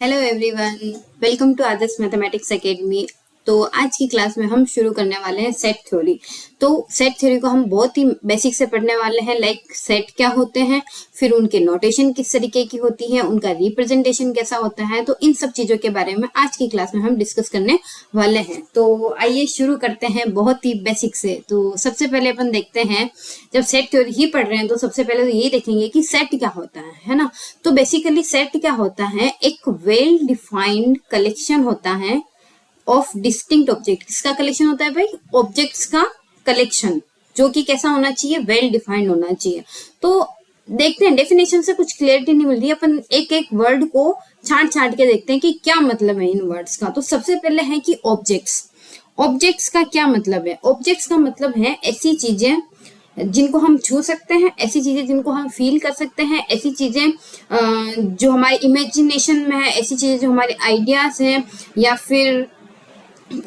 Hello everyone, welcome to Adarsh Mathematics Academy. तो आज की क्लास में हम शुरू करने वाले हैं सेट थ्योरी। तो सेट थ्योरी को हम बहुत ही बेसिक से पढ़ने वाले हैं, लाइक सेट क्या होते हैं, फिर उनके नोटेशन किस तरीके की होती है, उनका रिप्रेजेंटेशन कैसा होता है। तो इन सब चीजों के बारे में आज की क्लास में हम डिस्कस करने वाले हैं। तो आइए शुरू करते हैं बहुत ही बेसिक से। तो सबसे पहले अपन देखते हैं, जब सेट थ्योरी ही पढ़ रहे हैं तो सबसे पहले तो यही देखेंगे कि सेट क्या होता है ना। तो बेसिकली सेट क्या होता है, एक वेल डिफाइंड कलेक्शन होता है ऑफ डिस्टिंक्ट ऑब्जेक्ट। किसका कलेक्शन होता है भाई? ऑब्जेक्ट्स का कलेक्शन, जो कि कैसा होना चाहिए? वेल डिफाइंड होना चाहिए। तो देखते हैं, डेफिनेशन से कुछ क्लियरिटी नहीं मिल रही है, अपन एक एक वर्ड को छांट छांट के देखते हैं कि क्या मतलब है इन वर्ड्स का। तो सबसे पहले है कि ऑब्जेक्ट्स। ऑब्जेक्ट्स का क्या मतलब है? ऑब्जेक्ट्स का मतलब है ऐसी चीजें जिनको हम छू सकते हैं, ऐसी चीजें जिनको हम फील कर सकते हैं, ऐसी चीजें जो हमारे इमेजिनेशन में है, ऐसी चीजें जो हमारे आइडियाज हैं, या फिर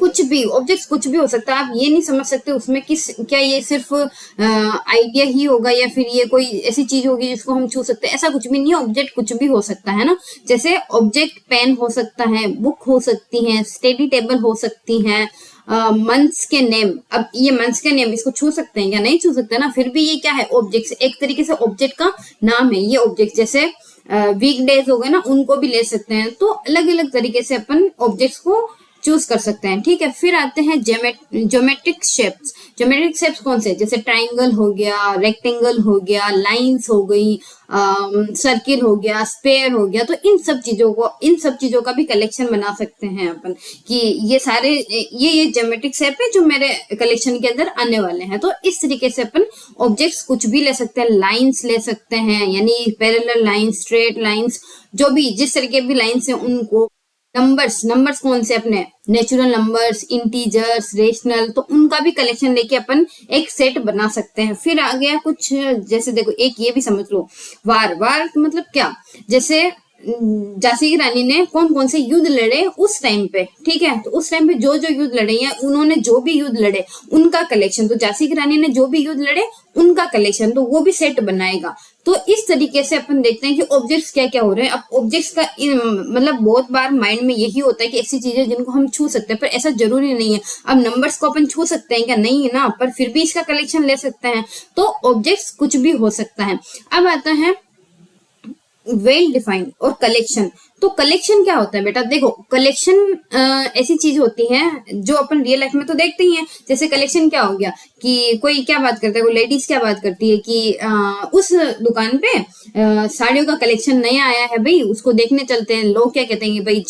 कुछ भी ऑब्जेक्ट्स कुछ भी हो सकता है। आप ये नहीं समझ सकते उसमें किस क्या ये सिर्फ आइडिया ही होगा या फिर ये कोई ऐसी चीज होगी जिसको हम छू सकते हैं। ऐसा कुछ भी नहीं है, ऑब्जेक्ट कुछ भी हो सकता है ना। जैसे ऑब्जेक्ट पेन हो सकता है, बुक हो सकती है, स्टडी टेबल हो सकती है, मंथ्स के नेम। अब ये मंथ्स के नेम इसको छू सकते हैं क्या? नहीं छू सकते ना। फिर भी ये क्या है? ऑब्जेक्ट्स, एक तरीके से ऑब्जेक्ट का नाम है ये ऑब्जेक्ट। जैसे वीक डेज हो गए ना, उनको भी ले सकते हैं। तो अलग अलग तरीके से अपन ऑब्जेक्ट्स को चूज कर सकते हैं, ठीक है। फिर आते हैं ज्योमेट्रिक शेप्स। ज्योमेट्रिक शेप्स कौन से? जैसे ट्राइंगल हो गया, रेक्टेंगल हो गया, लाइंस हो गई, सर्किल हो गया, स्पेयर हो गया। तो इन सब चीजों का भी कलेक्शन बना सकते हैं अपन, कि ये सारे ये ज्योमेट्रिक शेप है जो मेरे कलेक्शन के अंदर आने वाले हैं। तो इस तरीके से अपन ऑब्जेक्ट्स कुछ भी ले सकते हैं। लाइंस ले सकते हैं, यानी पैरेलल लाइंस, स्ट्रेट लाइंस, जो भी जिस तरीके की लाइंस है उनको। नंबर्स कौन से? अपने नेचुरल नंबर्स, इंटीजर्स, रेशनल। तो उनका भी कलेक्शन लेके अपन एक सेट बना सकते हैं। फिर आ गया कुछ, जैसे देखो एक ये भी समझ लो, वार मतलब क्या? जैसे झांसी की रानी ने कौन कौन से युद्ध लड़े उस टाइम पे, ठीक है। तो उस टाइम पे जो जो युद्ध लड़े या उन्होंने जो भी युद्ध लड़े उनका कलेक्शन। तो झांसी की रानी ने जो भी युद्ध लड़े उनका कलेक्शन, तो वो भी सेट बनाएगा। तो इस तरीके से अपन देखते हैं कि ऑब्जेक्ट्स क्या क्या हो रहे हैं। अब ऑब्जेक्ट्स का मतलब बहुत बार माइंड में यही होता है कि ऐसी चीजें जिनको हम छू सकते हैं, पर ऐसा जरूरी नहीं है। अब नंबर्स को अपन छू सकते हैं क्या? नहीं है ना, पर फिर भी इसका कलेक्शन ले सकते हैं। तो ऑब्जेक्ट्स कुछ भी हो सकता है। अब आता है वेल डिफाइंड और कलेक्शन। तो कलेक्शन क्या होता है बेटा? देखो, कलेक्शन ऐसी चीज होती है जो अपन रियल लाइफ में तो देखते ही हैं। जैसे कलेक्शन क्या हो गया कि कोई क्या बात करता है, कोई लेडीज क्या बात करती है कि उस दुकान पे साड़ियों का कलेक्शन नया आया है भाई, उसको देखने चलते हैं। लोग क्या कहते हैं कि भाई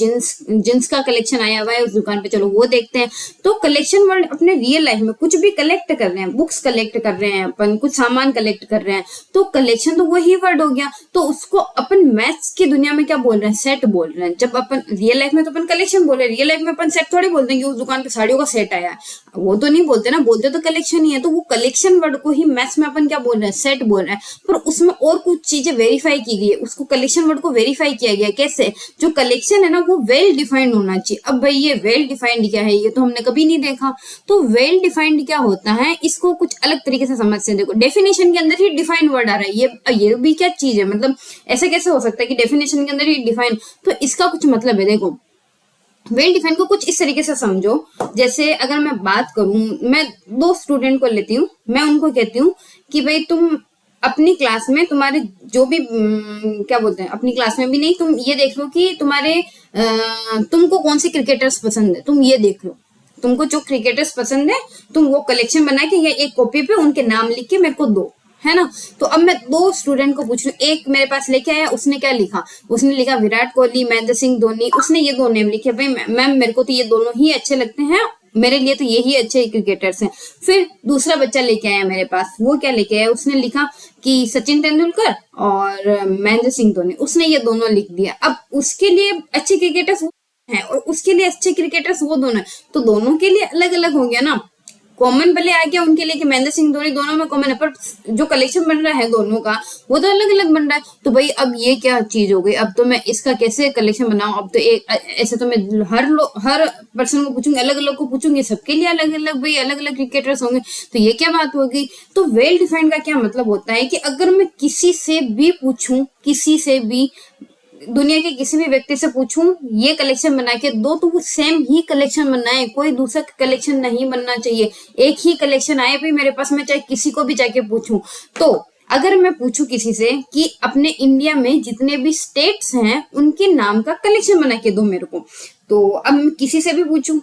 जींस का कलेक्शन आया हुआ है उस दुकान पे, चलो वो देखते हैं। तो कलेक्शन वर्ड अपने रियल लाइफ में कुछ भी कलेक्ट कर रहे हैं, बुक्स कलेक्ट कर रहे हैं अपन, कुछ सामान कलेक्ट कर रहे हैं, तो कलेक्शन तो वही वर्ड हो गया। तो उसको अपन मैथ्स की दुनिया में क्या बोल रहे हैं? सेट बोल रहे हैं। जब अपन रियल लाइफ में तो अपन कलेक्शन बोल रहे हैं, रियल लाइफ में अपन सेट थोड़ी बोलते हैं कि उस दुकान पे साड़ियों का सेट आया है, वो तो नहीं बोलते ना, बोलते तो कलेक्शन ही है। तो वो कलेक्शन वर्ड को ही मैथ्स में अपन क्या बोल रहे हैं? सेट बोल रहे हैं। पर उसमें और कुछ चीजें वेरीफाई की गई है, उसको कलेक्शन वर्ड को वेरीफाई किया गया। कैसे? जो कलेक्शन है ना वो वेल डिफाइंड होना चाहिए। अब भाई ये वेल डिफाइंड क्या है? ये तो हमने कभी नहीं देखा। तो वेल डिफाइंड क्या होता है, इसको कुछ अलग तरीके से समझते हैं। देखो, डेफिनेशन के अंदर ही डिफाइंड वर्ड आ रहा है, ये भी क्या चीज है? मतलब ऐसा कैसे हो सकता है कि डेफिनेशन के अंदर ही डिफाइन? तो इसका कुछ मतलब है। देखो, वेल डिफाइन को कुछ इस तरीके से समझो। जैसे अगर मैं बात करूं, मैं दो स्टूडेंट को लेती हूँ, मैं उनको कहती हूँ कि भाई तुम अपनी क्लास में तुम्हारे जो भी क्या बोलते हैं, अपनी क्लास में भी नहीं, तुम ये देख लो कि तुमको कौन से क्रिकेटर्स पसंद है, तुम ये देख लो। तुमको जो क्रिकेटर्स पसंद है तुम वो कलेक्शन बना के या एक कॉपी पे उनके नाम लिख के मेरे को दो, है ना। तो अब मैं दो स्टूडेंट को पूछ लूं, एक मेरे पास लेके आया, उसने क्या लिखा? उसने लिखा विराट कोहली, महेंद्र सिंह धोनी। उसने ये दो नेम लिखे। भाई मैम मेरे को तो ये दोनों ही अच्छे लगते हैं, मेरे लिए तो यही अच्छे क्रिकेटर्स हैं। फिर दूसरा बच्चा लेके आया मेरे पास, वो क्या लेके आया? उसने लिखा कि सचिन तेंदुलकर और महेंद्र सिंह धोनी। उसने ये दोनों लिख दिया। अब उसके लिए अच्छे क्रिकेटर्स हैं और उसके लिए अच्छे क्रिकेटर्स वो दोनों है, तो दोनों के लिए अलग अलग हो गया ना। कॉमन भले आ गया उनके लिए कि महेंद्र सिंह धोनी दोनों में कॉमन है, पर जो कलेक्शन बन रहा है दोनों का वो तो अलग अलग बन रहा है। तो भाई अब ये क्या चीज हो गई? अब तो मैं इसका कैसे कलेक्शन बनाऊं? अब तो एक ऐसे तो मैं हर पर्सन को पूछूंगी, अलग अलग को पूछूंगी, सबके लिए अलग अलग भाई अलग अलग क्रिकेटर्स होंगे, तो ये क्या बात होगी? तो वेल डिफाइंड का क्या मतलब होता है कि अगर मैं किसी से भी पूछूं, किसी से भी दुनिया के किसी भी व्यक्ति से पूछूं ये कलेक्शन बना के दो, तो वो सेम ही कलेक्शन बनाए, कोई दूसरा कलेक्शन नहीं बनना चाहिए। एक ही कलेक्शन आए भाई मेरे पास, मैं चाहे किसी को भी जाके पूछूं। तो अगर मैं पूछूं किसी से कि अपने इंडिया में जितने भी स्टेट्स हैं उनके नाम का कलेक्शन बना के दो मेरे को, तो अब मैं किसी से भी पूछूं,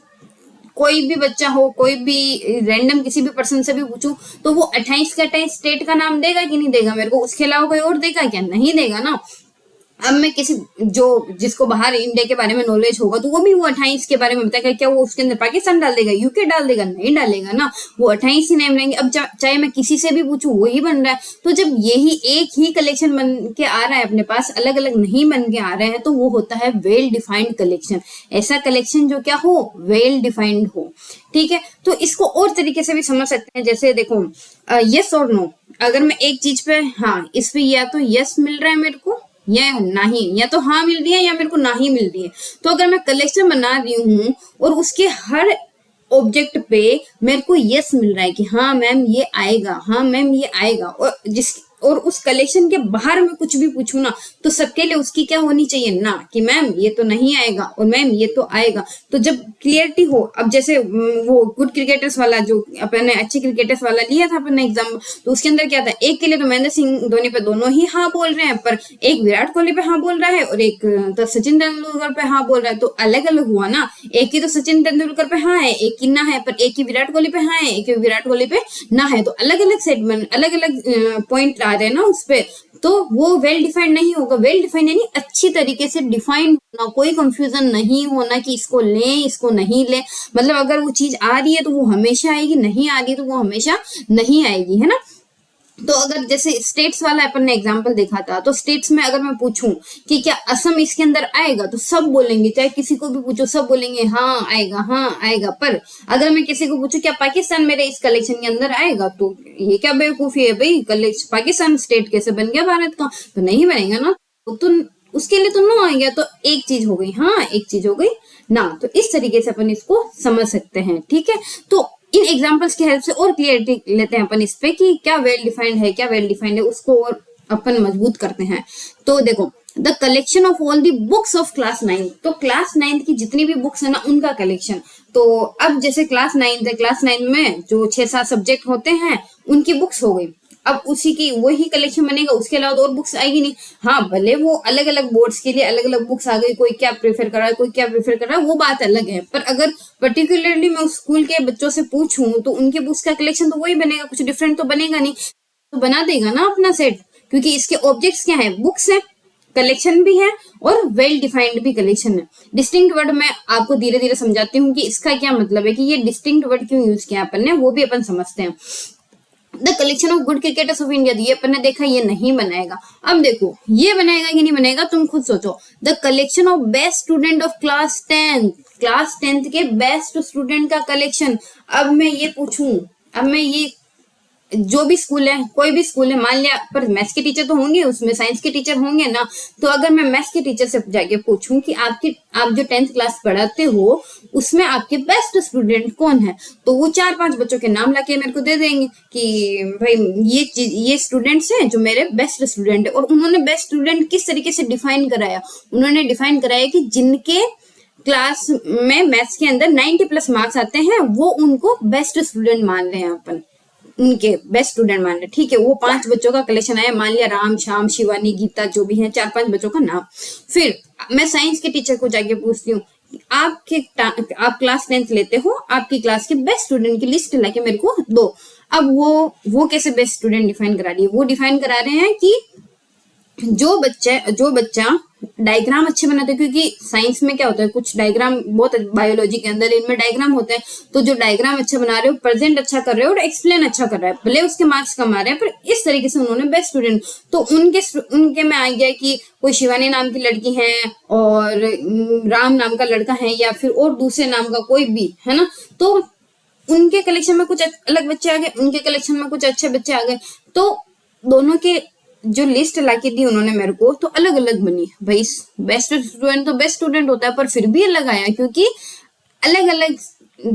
कोई भी बच्चा हो, कोई भी रैंडम किसी भी पर्सन से भी पूछूं, तो वो 28 का 28 स्टेट का नाम देगा कि नहीं देगा मेरे को? उसके अलावा कोई और देगा क्या? नहीं देगा ना। अब मैं किसी जो जिसको बाहर इंडिया के बारे में नॉलेज होगा तो वो भी वो 28 के बारे में बताएगा, क्या वो उसके अंदर पाकिस्तान डाल देगा, यूके डाल देगा? नहीं डालेगा ना, वो 28 ही नेम रहेंगे। अब चाहे मैं किसी से भी पूछूं वही बन रहा है। तो जब यही एक ही कलेक्शन बन के आ रहा है अपने पास, अलग अलग नहीं बन के आ रहे हैं, तो वो होता है वेल डिफाइंड कलेक्शन। ऐसा कलेक्शन जो क्या हो, वेल डिफाइंड हो। ठीक है, तो इसको और तरीके से भी समझ सकते हैं, जैसे देखो यस और नो। अगर मैं एक चीज पे हाँ, इस पे या तो यस मिल रहा है मेरे को या नहीं, या तो हाँ मिल रही है या मेरे को ना ही मिल रही है। तो अगर मैं कलेक्शन बना रही हूँ और उसके हर ऑब्जेक्ट पे मेरे को यस मिल रहा है कि हाँ मैम ये आएगा, हाँ मैम ये आएगा, और उस कलेक्शन के बाहर में कुछ भी पूछूं ना, तो सबके लिए उसकी क्या होनी चाहिए ना, कि मैम ये तो नहीं आएगा और मैम ये तो आएगा। तो जब क्लियरिटी हो, अब जैसे वो गुड क्रिकेटर्स वाला जो अपन ने अच्छे क्रिकेटर्स वाला लिया था अपन ने एग्जाम, तो उसके अंदर क्या था, एक के लिए तो महेंद्र सिंह धोनी पे दोनों ही हाँ बोल रहे हैं, पर एक विराट कोहली पे हाँ बोल रहा है और एक तो सचिन तेंदुलकर पे हाँ बोल रहा है। तो अलग अलग हुआ ना, एक की तो सचिन तेंदुलकर पे हाँ है, एक की ना है, पर एक की विराट कोहली पे हाँ है, एक की विराट कोहली पे ना है। तो अलग अलग सेगमेंट, अलग अलग पॉइंट आ रहे हैं ना उस पे, तो वो वेल डिफाइंड नहीं होगा। वेल डिफाइंड यानी अच्छी तरीके से डिफाइंड होना, कोई कंफ्यूजन नहीं होना कि इसको लें इसको नहीं लें। मतलब अगर वो चीज आ रही है तो वो हमेशा आएगी, नहीं आ रही तो वो हमेशा नहीं आएगी, है ना। तो अगर जैसे स्टेट्स वाला अपन ने एग्जांपल देखा था, तो स्टेट्स में अगर मैं पूछूं कि क्या असम इसके अंदर आएगा, तो सब बोलेंगे, चाहे किसी को भी पूछो सब बोलेंगे हाँ आएगा, हाँ आएगा। पर अगर मैं किसी को पूछूं क्या पाकिस्तान मेरे इस कलेक्शन के अंदर आएगा, तो ये क्या बेवकूफी है भाई, पाकिस्तान स्टेट कैसे बन गया भारत का? तो नहीं बनेगा ना। तो उसके लिए तो नो आ गया। तो एक चीज हो गई हाँ, एक चीज हो गई ना। तो इस तरीके से अपन इसको समझ सकते हैं। ठीक है, तो इन एग्जांपल्स की हेल्प से और क्लियरिटी लेते हैं अपन इस पे कि क्या वेल डिफाइंड है, क्या वेल डिफाइंड है, उसको और अपन मजबूत करते हैं। तो देखो, the collection of all the books of class 9, तो क्लास 9 की जितनी भी बुक्स है ना उनका कलेक्शन। तो अब जैसे क्लास 9 है, क्लास 9 में जो 6-7 सब्जेक्ट होते हैं उनकी बुक्स हो गई। अब उसी की वही कलेक्शन बनेगा, उसके अलावा तो और बुक्स आएगी नहीं। हाँ, भले वो अलग अलग बोर्ड्स के लिए अलग अलग बुक्स आ गई, कोई क्या प्रेफर कर रहा है, कोई क्या प्रेफर कर रहा है, वो बात अलग है। पर अगर पर्टिकुलरली मैं उस स्कूल के बच्चों से पूछूं तो उनके बुक्स का कलेक्शन तो वही बनेगा, कुछ डिफरेंट तो बनेगा नहीं। तो बना देगा ना अपना सेट, क्योंकि इसके ऑब्जेक्ट्स क्या है, बुक्स है, कलेक्शन भी है और वेल डिफाइंड भी कलेक्शन है। डिस्टिंक्ट वर्ड मैं आपको धीरे धीरे समझाती हूँ कि इसका क्या मतलब है, कि ये डिस्टिंक्ट वर्ड क्यों यूज किया अपन ने, वो भी अपन समझते हैं। The collection of good cricketers of India, ये अपन ने देखा ये नहीं बनाएगा। अब देखो ये बनाएगा कि नहीं बनाएगा, तुम खुद सोचो। The collection of best student of class 10, class 10 के बेस्ट स्टूडेंट का कलेक्शन। अब मैं ये पूछूं, अब मैं ये जो भी स्कूल है, कोई भी स्कूल है, मान लिया, पर मैथ्स के टीचर तो होंगे उसमें, साइंस के टीचर होंगे ना। तो अगर मैं मैथ्स के टीचर से जाके पूछूं कि आप जो 10th क्लास पढ़ाते हो उसमें आपके बेस्ट स्टूडेंट कौन है, तो वो 4-5 बच्चों के नाम लाके मेरे को दे देंगे कि भाई ये स्टूडेंट्स हैं जो मेरे बेस्ट स्टूडेंट है। और उन्होंने बेस्ट स्टूडेंट किस तरीके से डिफाइन कराया, उन्होंने डिफाइन कराया कि जिनके क्लास में मैथ्स के अंदर 90+ मार्क्स आते हैं वो उनको बेस्ट स्टूडेंट मान रहे हैं, अपन उनके बेस्ट स्टूडेंट मान रहे। ठीक है, वो 5 बच्चों का कलेक्शन आया, मान लिया राम, श्याम, शिवानी, गीता, जो भी है 4-5 बच्चों का नाम। फिर मैं साइंस के टीचर को जाके पूछती हूँ आप क्लास 10th लेते हो, आपकी क्लास के बेस्ट स्टूडेंट की लिस्ट लाके मेरे को दो। अब वो कैसे बेस्ट स्टूडेंट डिफाइन करा रही है, वो डिफाइन करा रहे हैं कि जो बच्चा डायग्राम अच्छे बनाते हैं, क्योंकि साइंस में क्या होता है, कुछ डायग्राम बहुत, बायोलॉजी के अंदर इनमें डायग्राम होते हैं। तो जो डायग्राम अच्छा बना रहे हो, प्रेजेंट अच्छा कर रहे हो और एक्सप्लेन अच्छा कर रहा है, भले उसके मार्क्स कम आ रहे हैं, पर इस तरीके से उन्होंने बेस्ट स्टूडेंट। तो उनके में आ गया कि कोई शिवानी नाम की लड़की है और राम नाम का लड़का है, या फिर और दूसरे नाम का कोई भी है ना। तो उनके कलेक्शन में कुछ अलग बच्चे आ गए, उनके कलेक्शन में कुछ अच्छे बच्चे आ गए। तो दोनों के जो लिस्ट लाके दी उन्होंने मेरे को, तो अलग अलग बनी। भाई बेस्ट स्टूडेंट तो बेस्ट स्टूडेंट होता है, पर फिर भी अलग आया, क्योंकि अलग अलग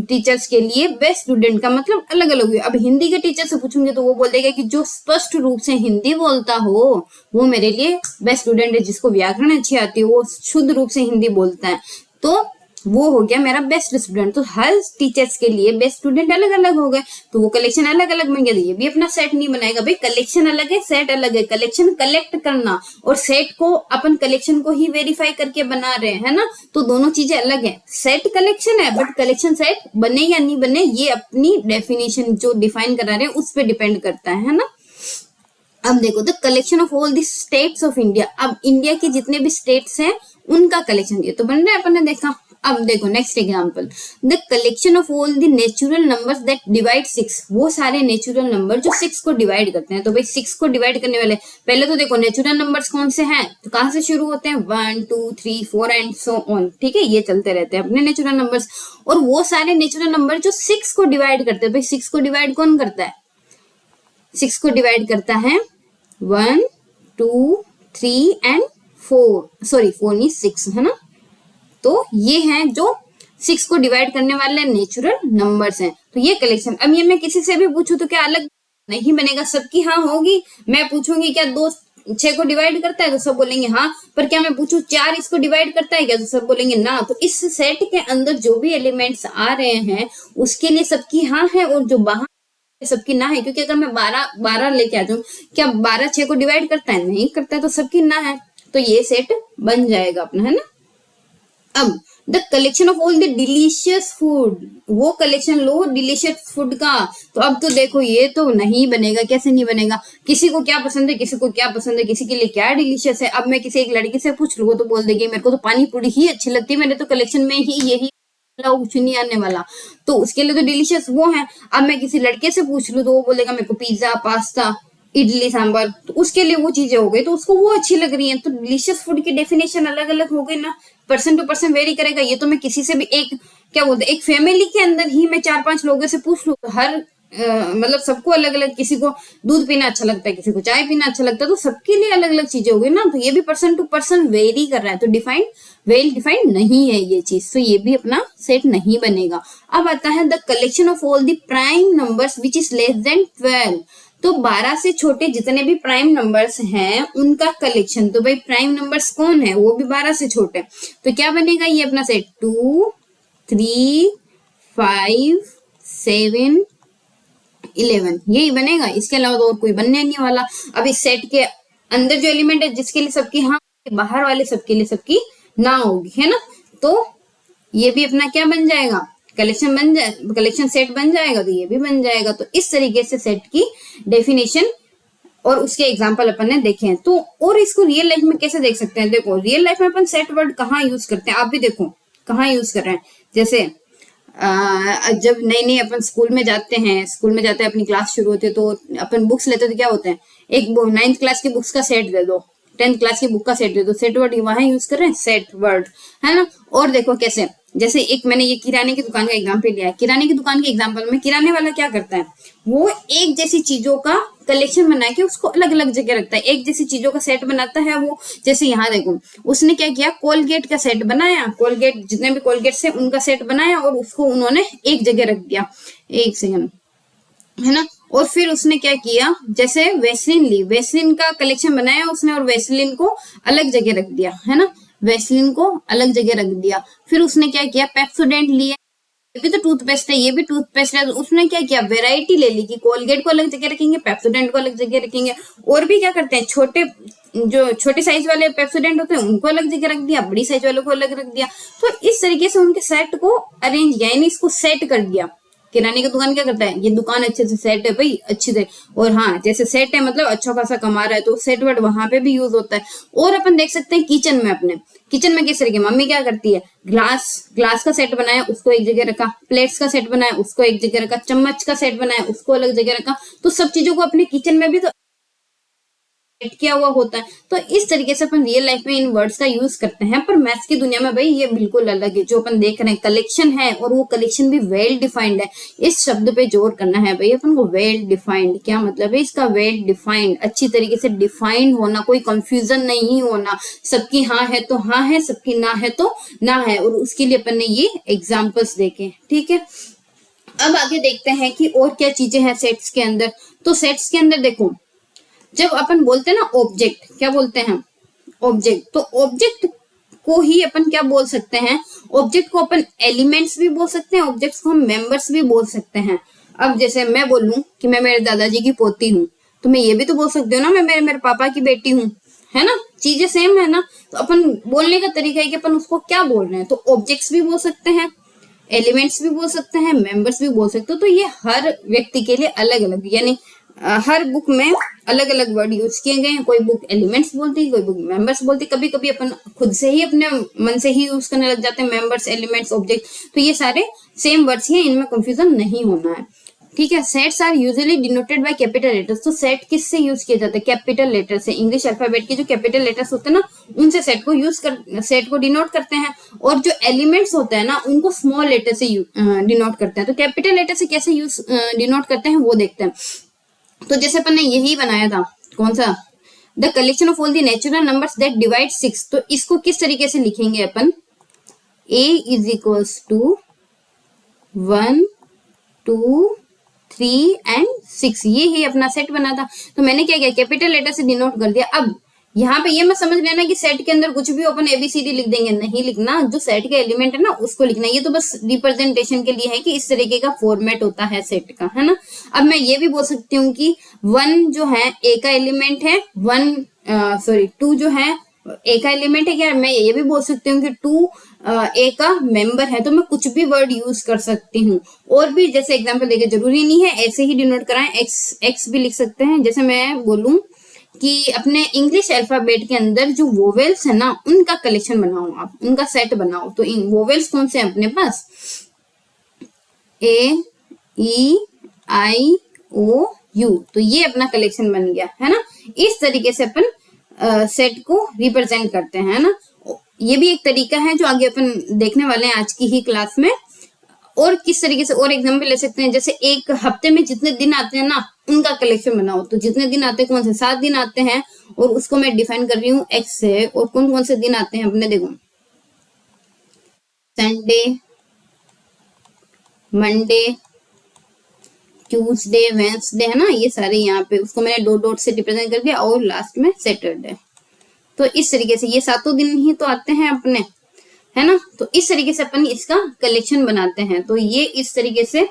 टीचर्स के लिए बेस्ट स्टूडेंट का मतलब अलग अलग हुआ। अब हिंदी के टीचर से पूछूंगे तो वो बोल देगा कि जो स्पष्ट रूप से हिंदी बोलता हो वो मेरे लिए बेस्ट स्टूडेंट है, जिसको व्याकरण अच्छी आती है, वो शुद्ध रूप से हिंदी बोलता है, तो वो हो गया मेरा बेस्ट स्टूडेंट। तो हर टीचर्स के लिए बेस्ट स्टूडेंट अलग अलग हो गए, तो वो कलेक्शन अलग अलग बन गया। ये भी अपना सेट नहीं बनाएगा भाई, कलेक्शन अलग है, सेट अलग है। कलेक्शन कलेक्ट करना और सेट को अपन कलेक्शन को ही वेरीफाई करके बना रहे हैं ना, तो दोनों चीजें अलग है। सेट कलेक्शन है, बट कलेक्शन सेट बने या नहीं बने ये अपनी डेफिनेशन जो डिफाइन करा रहे हैं उस पर डिपेंड करता है ना। अब देखो, the collection of all the states of India. अब इंडिया के जितने भी स्टेट्स हैं उनका कलेक्शन, ये तो बन रहा है, अपन ने देखा। अब देखो next example, the collection of all the natural numbers that divide 6। वो सारे नेचुरल नंबर जो 6 को डिवाइड करते हैं। तो भाई 6 को डिवाइड करने वाले पहले तो देखो नेचुरल नंबर्स कौन से हैं, तो कहां से शुरू होते हैं, 1 2 3 4 एंड सो ऑन, ठीक है, ये चलते रहते हैं अपने नेचुरल नंबर्स। और वो सारे नेचुरल नंबर जो 6 को डिवाइड करते हैं, भाई 6 को डिवाइड कौन करता है, 6 को डिवाइड करता है 1 2 3 एंड 4, सॉरी 4 नहीं 6 है ना। तो ये हैं जो 6 को डिवाइड करने वाले नेचुरल नंबर्स हैं। तो ये कलेक्शन, अब ये मैं किसी से भी पूछूं तो क्या अलग नहीं बनेगा, सबकी हाँ होगी। मैं पूछूंगी क्या 2 6 को डिवाइड करता है, तो सब बोलेंगे हाँ। पर क्या मैं पूछूं 4 इसको डिवाइड करता है क्या, तो सब बोलेंगे ना। तो इस सेट के अंदर जो भी एलिमेंट्स आ रहे हैं उसके लिए सबकी हाँ है, और जो बाहर सबकी ना है। क्योंकि अगर मैं 12 लेके आ जाऊं, क्या 12 6 को डिवाइड करता है, नहीं करता है, तो सबकी ना है। तो ये सेट बन जाएगा अपना, है ना। अब the collection of all the delicious food, वो कलेक्शन लो डिलीशियस फूड का। तो अब तो देखो ये तो नहीं बनेगा, कैसे नहीं बनेगा, किसी को क्या पसंद है, किसी को क्या पसंद है, किसी के लिए क्या डिलीशियस है। अब मैं किसी एक लड़की से पूछ लूँ तो बोल देगी मेरे को तो पानी पूरी ही अच्छी लगती है, मैंने तो कलेक्शन में ही यही कुछ नहीं आने वाला, तो उसके लिए तो डिलीशियस वो है। अब मैं किसी लड़के से पूछ लूँ तो वो बोलेगा मेरे को पिज्जा पास्ता इडली सांबर, तो उसके लिए वो चीजें हो गई, तो उसको वो अच्छी लग रही है। तो डिलीशियस फूड की डेफिनेशन अलग अलग हो गई ना, पर्सन टू पर्सन वेरी करेगा। ये तो मैं किसी से भी एक क्या बोलते एक फैमिली के अंदर ही मैं 4-5 लोगों से पूछ लूं तो हर मतलब सबको अलग अलग, किसी को दूध पीना अच्छा लगता है, किसी को चाय पीना अच्छा लगता है, तो सबके लिए अलग अलग चीजें हो गई ना। तो ये भी पर्सन टू पर्सन वेरी कर रहा है, तो वेल डिफाइंड नहीं है ये चीज, तो ये भी अपना सेट नहीं बनेगा। अब आता है the collection of all the prime numbers which is less then 12। तो 12 से छोटे जितने भी प्राइम नंबर्स हैं उनका कलेक्शन। तो भाई प्राइम नंबर्स कौन है, वो भी 12 से छोटे, तो क्या बनेगा ये अपना सेट 2 3 5 7 11, यही बनेगा। इसके अलावा तो और कोई बनने नहीं वाला। अब इस सेट के अंदर जो एलिमेंट है जिसके लिए सबकी हाँ, बाहर वाले सबके लिए सबकी ना होगी, है ना। तो ये भी अपना क्या बन जाएगा, कलेक्शन बन जाए, कलेक्शन सेट बन जाएगा, तो ये भी बन जाएगा। तो इस तरीके से सेट की डेफिनेशन और उसके एग्जांपल अपन ने देखे हैं। तो और इसको रियल लाइफ में कैसे देख सकते हैं, देखो रियल लाइफ में अपन सेट वर्ड कहाँ यूज करते हैं, आप भी देखो कहाँ यूज कर रहे हैं। जैसे जब नई अपन स्कूल में जाते हैं, अपनी क्लास शुरू होती है, तो अपन बुक्स लेते हैं, तो क्या होते हैं, एक 9th क्लास की बुक्स का सेट दे दो, 10th क्लास की बुक का सेट दे दो, सेट वर्ड वहां यूज कर रहे हैं, सेट वर्ड, है ना। और देखो कैसे, जैसे एक मैंने ये किराने की दुकान का एग्जाम्पल लिया है। किराने की दुकान के एग्जाम्पल में किराने वाला क्या करता है, वो एक जैसी चीजों का कलेक्शन बना के उसको अलग अलग जगह रखता है, एक जैसी चीजों का सेट बनाता है वो। जैसे यहाँ देखो उसने क्या किया, कोलगेट का सेट बनाया, कोलगेट जितने भी कोलगेट है उनका सेट बनाया और उसको उन्होंने एक जगह रख दिया, एक सेकंड, है ना। और फिर उसने क्या किया, जैसे वेस्लिन ली, वेस्लिन का कलेक्शन बनाया उसने और वेस्लिन को अलग जगह रख दिया, है ना, वेस्लिन को अलग जगह रख दिया। फिर उसने क्या किया, पेप्सोडेंट लिए, ये भी तो टूथपेस्ट है, ये भी टूथपेस्ट है, तो उसने क्या किया, वेराइटी ले ली कि कोलगेट को अलग जगह रखेंगे, पेप्सोडेंट को अलग जगह रखेंगे। और भी क्या करते हैं, जो छोटे साइज वाले पेप्सोडेंट होते हैं उनको अलग जगह रख दिया, बड़ी साइज वालों को अलग रख दिया। तो इस तरीके से उनके सेट को अरेंज किया, यानी इसको सेट कर दिया। किराने की दुकान क्या करता है, ये दुकान अच्छे से सेट है भाई, अच्छी से, और हाँ जैसे सेट है मतलब अच्छा खासा कमा रहा है, तो सेट वर्ड वहां पे भी यूज होता है। और अपन देख सकते हैं किचन में, अपने किचन में किस तरीके, मम्मी क्या करती है, ग्लास का सेट बनाया उसको एक जगह रखा, प्लेट्स का सेट बनाया उसको एक जगह रखा, चम्मच का सेट बनाया उसको अलग जगह रखा। तो सब चीजों को अपने किचन में भी तो सेट किया हुआ होता है। तो इस तरीके से अपन रियल लाइफ में इन वर्ड्स का यूज करते हैं, पर मैथ्स की दुनिया में भाई ये बिल्कुल अलग है। जो अपन देख रहे हैं कलेक्शन है, और वो कलेक्शन भी वेल डिफाइंड है। इस शब्द पे जोर करना है भाई अपन को, वेल डिफाइंड। क्या मतलब है इसका? वेल डिफाइंड, अच्छी तरीके से डिफाइंड होना, कोई कंफ्यूजन नहीं होना। सबकी हाँ है तो हाँ है, सबकी ना है तो ना है। और उसके लिए अपन ने ये एग्जाम्पल्स देखे, ठीक है। अब आगे देखते हैं कि और क्या चीजें हैं सेट्स के अंदर। तो सेट्स के अंदर देखो, जब अपन बोलते हैं ना ऑब्जेक्ट, क्या बोलते हैं? ऑब्जेक्ट। तो ऑब्जेक्ट को ही अपन क्या बोल सकते हैं? ऑब्जेक्ट को अपन एलिमेंट्स भी बोल सकते हैं, ऑब्जेक्ट्स को हम मेंबर्स भी बोल सकते हैं। अब जैसे मैं बोलूं कि मैं मेरे दादाजी की पोती हूँ, तो मैं ये भी तो बोल सकती हूँ ना मैं मेरे पापा की बेटी हूँ, है ना? चीजें सेम है ना। तो अपन बोलने का तरीका है कि अपन उसको क्या बोल रहे हैं। तो ऑब्जेक्ट्स भी बोल सकते हैं, एलिमेंट्स भी बोल सकते हैं, मेंबर्स भी बोल सकते हो। तो ये हर व्यक्ति के लिए अलग अलग, यानी हर बुक में अलग अलग वर्ड यूज किए गए हैं। कोई बुक एलिमेंट्स बोलती है, कोई बुक मेंबर्स बोलती है। कभी कभी अपन खुद से ही अपने मन से ही यूज करने लग जाते हैं मेंबर्स, एलिमेंट्स, ऑब्जेक्ट। तो ये सारे सेम वर्ड्स हैं, इनमें कंफ्यूजन नहीं होना है, ठीक है। Sets are usually denoted by capital letters. तो सेट किससे यूज किया जाता है? कैपिटल लेटर से। इंग्लिश अल्फाबेट के जो कैपिटल लेटर्स होते हैं ना, उनसे सेट को डिनोट करते हैं। और जो एलिमेंट्स होते हैं ना, उनको स्मॉल लेटर से डिनोट करते हैं। तो कैपिटल लेटर से कैसे डिनोट करते हैं वो देखते हैं। तो जैसे अपन ने यही बनाया था, कौन सा? The collection of all the natural numbers that divide 6। तो इसको किस तरीके से लिखेंगे अपन? a is equals to 1 2 3 and 6। ये ही अपना सेट बना था। तो मैंने क्या किया? कैपिटल लेटर से डिनोट कर दिया। अब यहाँ पे ये मत समझ लेना कि सेट के अंदर कुछ भी अपन एबीसीडी लिख देंगे, नहीं लिखना। जो सेट का एलिमेंट है ना, उसको लिखना। ये तो बस रिप्रेजेंटेशन के लिए है कि इस तरीके का फॉर्मेट होता है सेट का, है ना। अब मैं ये भी बोल सकती हूँ कि 1 जो है ए का एलिमेंट है, 2 जो है ए का एलिमेंट है। क्या मैं ये भी बोल सकती हूँ कि 2 ए का मेंबर है। तो मैं कुछ भी वर्ड यूज कर सकती हूँ। और भी जैसे एग्जांपल देके, जरूरी नहीं है ऐसे ही डिनोट कराएं, एक्स भी लिख सकते हैं। जैसे मैं बोलूं कि अपने इंग्लिश अल्फाबेट के अंदर जो वोवेल्स है ना, उनका कलेक्शन बनाओ, आप उनका सेट बनाओ। तो इन वोवेल्स कौन से हैं अपने पास? ए ई आई ओ यू। तो ये अपना कलेक्शन बन गया, है ना। इस तरीके से अपन सेट को रिप्रेजेंट करते हैं ना। ये भी एक तरीका है जो आगे अपन देखने वाले हैं आज की ही क्लास में। और किस तरीके से और एग्जाम्पल ले सकते हैं, जैसे एक हफ्ते में जितने दिन आते हैं ना, उनका कलेक्शन बनाओ। तो जितने दिन आते हैं, कौन से? 7 दिन आते हैं, और उसको मैं डिफाइन कर रही हूँ एक्स से। और कौन कौन से दिन आते हैं अपने, देखो, संडे, मंडे, ट्यूसडे, वेंसडे, है ना। ये सारे यहाँ पे उसको मैंने डॉट से रिप्रेजेंट कर दिया, और लास्ट में सैटरडे। तो इस तरीके से ये 7 दिन ही तो आते हैं अपने, है ना। तो इस तरीके से अपन इसका कलेक्शन बनाते हैं। तो ये इस तरीके से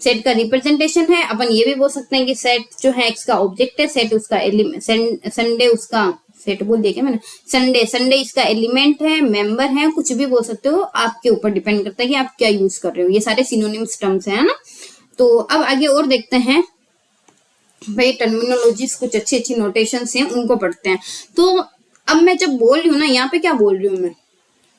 सेट का रिप्रेजेंटेशन है। अपन ये भी बोल सकते हैं कि सेट जो है एक्स का ऑब्जेक्ट है, सेट उसका एलिमेंट, संडे उसका सेट बोल दिया क्या मैंने? संडे इसका एलिमेंट है, मेंबर है, कुछ भी बोल सकते हो। आपके ऊपर डिपेंड करता है कि आप क्या यूज कर रहे हो। ये सारे सिनोनिम्स टर्म्स है ना। तो अब आगे और देखते हैं भाई, टर्मिनोलॉजीज, कुछ अच्छी अच्छी नोटेशंस हैं, उनको पढ़ते हैं। तो अब मैं जब बोल रही हूँ ना, यहाँ पे क्या बोल रही हूँ मैं?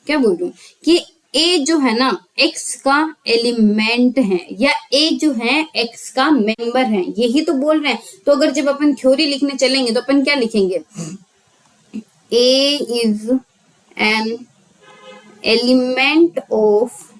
क्या बोल रही हूँ कि ए जो है ना एक्स का एलिमेंट है, या ए जो है एक्स का मेंबर है, यही तो बोल रहे हैं। तो अगर जब अपन थ्योरी लिखने चलेंगे तो अपन क्या लिखेंगे? A is an element of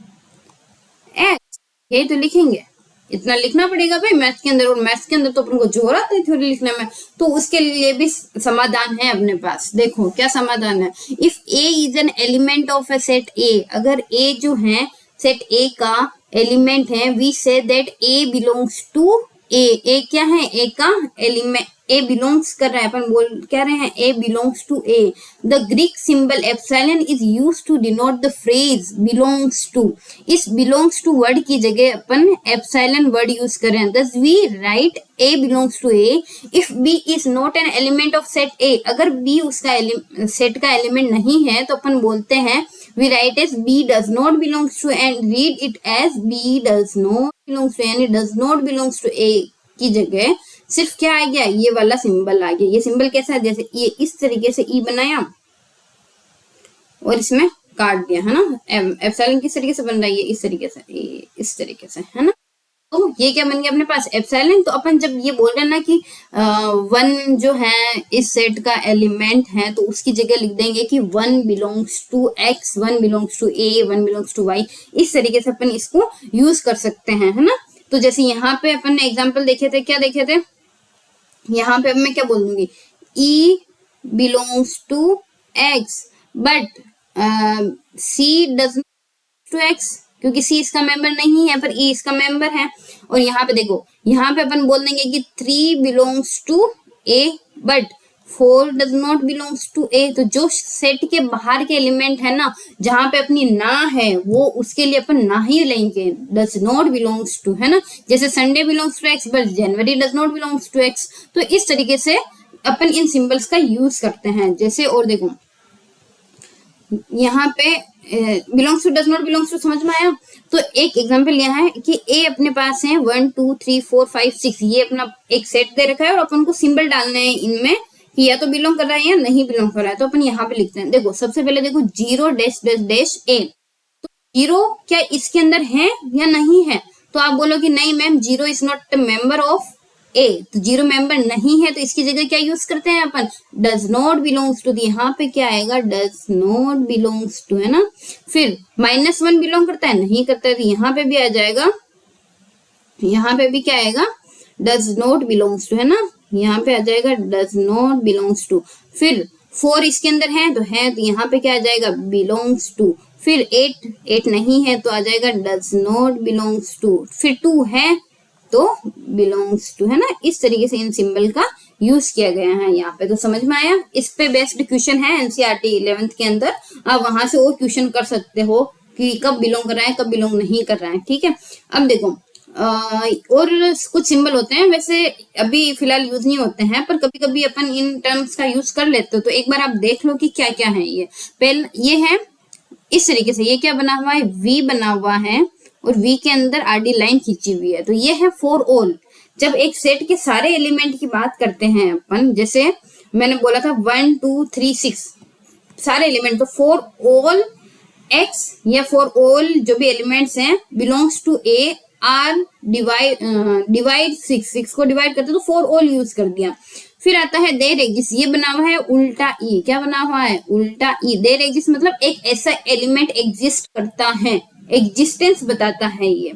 x, ये तो लिखेंगे। इतना लिखना पड़ेगा भाई मैथ्स के अंदर। और मैथ्स के अंदर तो अपन को जोर आता है थ्योरी लिखने में। तो उसके लिए भी समाधान है अपने पास। देखो क्या समाधान है। If A is an element of a set A, अगर ए जो है सेट ए का एलिमेंट है, we say that a belongs to a. A क्या है? ए का एलिमेंट, ए बिलोंग्स कर रहा है। अपन बोल कह रहे हैं a belongs to a. The Greek symbol epsilon is used to denote the phrase belongs to. इस बिलोंग्स टू वर्ड की जगह अपन एप्सिलॉन वर्ड यूज कर रहे हैं। Thus we write A belongs to A if B is not an element of set A. अगर B उसका set का element नहीं है, तो अपन बोलते हैं we write as b does not belongs to, and read it as b does not belongs to, यानी does not belongs to a की जगह सिर्फ क्या आ गया? ये वाला सिंबल आ गया। ये सिंबल कैसा है? जैसे ये इस तरीके से ई बनाया और इसमें काट दिया, है ना। एप्सिलॉन किस तरीके से बन रहा है? ये इस तरीके से, इस तरीके से, है ना। तो ये क्या बन गया अपने पास एप्सिलॉन। तो अपन जब ये बोल रहे हैं ना कि 1 जो है इस सेट का एलिमेंट है, तो उसकी जगह लिख देंगे कि 1 belongs to x, 1 belongs to a, 1 belongs to y। इस तरीके से अपन इसको यूज कर सकते हैं, है ना। तो जैसे यहाँ पे अपन ने एग्जाम्पल देखे थे, क्या देखे थे, यहाँ पे अब मैं क्या बोल दूंगी, E belongs to x but C does to x, क्योंकि C इसका मेंबर नहीं है पर E इसका मेंबर है। और यहाँ पे देखो, यहाँ पे अपन बोल देंगे कि 3 belongs to A but 4 does not belongs to A। तो जो सेट के बाहर के एलिमेंट है ना, जहां पे अपनी ना है, वो उसके लिए अपन ना ही लेंगे, डज नॉट बिलोंग्स टू, है ना। जैसे Sunday belongs to x but January does not belongs to x। तो इस तरीके से अपन इन सिंबल्स का यूज करते हैं। जैसे और देखो यहाँ पे belongs to does not belongs to समझ में आया। तो एक एग्जांपल लिया है कि ए अपने पास है 1 2 3 4 5 6, ये अपना एक सेट दे रखा है और अपन को सिंबल डालने हैं इनमें कि या तो बिलोंग कर रहा है या नहीं बिलोंग कर रहा है। तो अपन यहाँ पे लिखते हैं, देखो सबसे पहले देखो 0 डैश डैश डैश ए। तो 0 क्या इसके अंदर है या नहीं है, तो आप बोलो कि नहीं ma'am 0 is not member of a. तो 0 मेंबर नहीं है, तो इसकी जगह क्या यूज करते हैं अपन, डज नॉट बिलोंग्स टू। यहाँ पे क्या आएगा, डज नॉट बिलोंग्स टू, है ना। फिर -1 बिलोंग करता है, नहीं करता है, तो यहाँ पे भी आ जाएगा, यहाँ पे भी क्या आएगा, डज नॉट बिलोंग्स टू, है ना। यहाँ पे आ जाएगा डज नॉट बिलोंग्स टू। फिर 4 इसके अंदर है तो यहाँ पे क्या आ जाएगा, बिलोंग्स टू। फिर 8 नहीं है तो आ जाएगा डज नॉट बिलोंग्स टू। फिर 2 है तो बिलोंग्स टू, है ना। इस तरीके से इन सिंबल का यूज किया गया है यहाँ पे। तो समझ में आया। इस पे बेस्ड क्वेश्चन है एनसीईआरटी 11th के अंदर, आप वहां से और क्वेश्चन कर सकते हो कि कब बिलोंग कर रहा है, कब बिलोंग नहीं कर रहा है, ठीक है। अब देखो और कुछ सिंबल होते हैं, वैसे अभी फिलहाल यूज नहीं होते हैं, पर कभी कभी अपन इन टर्म्स का यूज कर लेते हो। तो एक बार आप देख लो कि क्या क्या है ये। पहले ये है इस तरीके से, ये क्या बना हुआ है, वी बना हुआ है और वी के अंदर आरडी लाइन खींची हुई है। तो ये है फॉर ऑल। जब एक सेट के सारे एलिमेंट की बात करते हैं अपन, जैसे मैंने बोला था 1 2 3 6 सारे एलिमेंट, तो फॉर ऑल x या फॉर ऑल जो भी एलिमेंट्स हैं belongs to A are divide 6 को डिवाइड करते तो फॉर ऑल यूज कर दिया। फिर आता है देर एग्जिस्ट, ये बना हुआ है उल्टा ई। क्या बना हुआ है, उल्टा ई। देर एग्जिस्ट मतलब एक ऐसा एलिमेंट एग्जिस्ट करता है, एग्जिस्टेंस बताता है ये।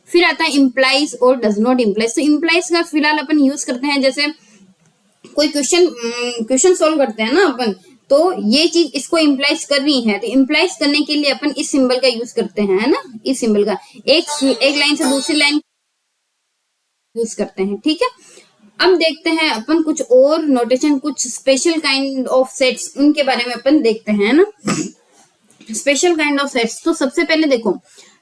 फिर आता है इम्प्लाइज और डज नॉट इम्प्लाइज। तो इम्प्लाइज का फिलहाल अपन यूज करते हैं, जैसे कोई क्वेश्चन सोल्व करते हैं ना अपन, तो ये चीज इसको इम्प्लाइज कर रही है, तो इम्प्लाइज करने के लिए अपन इस सिंबल का यूज करते हैं, है ना। इस सिंबल का एक लाइन से दूसरी लाइन यूज करते हैं, ठीक है। अब देखते हैं अपन कुछ और नोटेशन, कुछ स्पेशल काइंड ऑफ सेट्स, उनके बारे में अपन देखते हैं ना। स्पेशल काइंड ऑफ सेट्स, तो सबसे पहले देखो